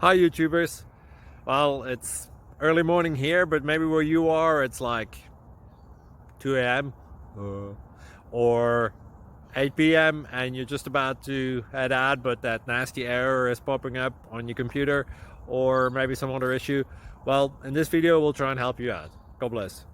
Hi YouTubers. Well, it's early morning here, but maybe where you are it's like 2 a.m. or 8 p.m. and you're just about to head out, but that nasty error is popping up on your computer, or maybe some other issue. Well, in this video we'll try and help you out. God bless.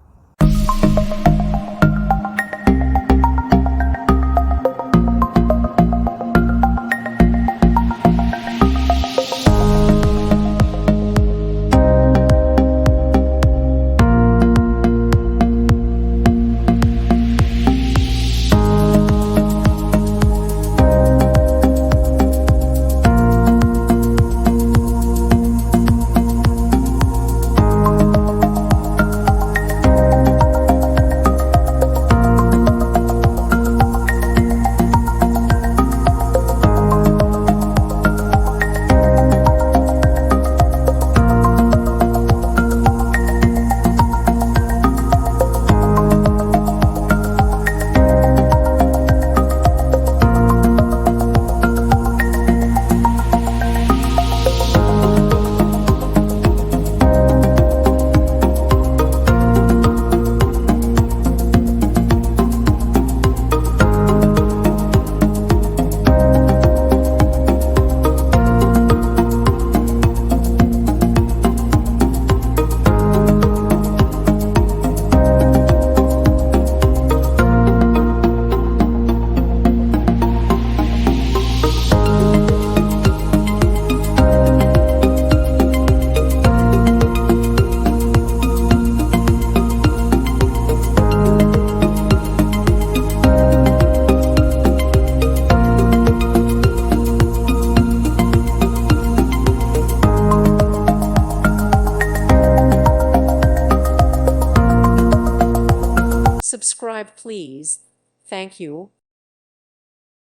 Subscribe, please. Thank you.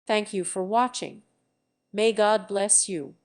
Thank you for watching. May God bless you.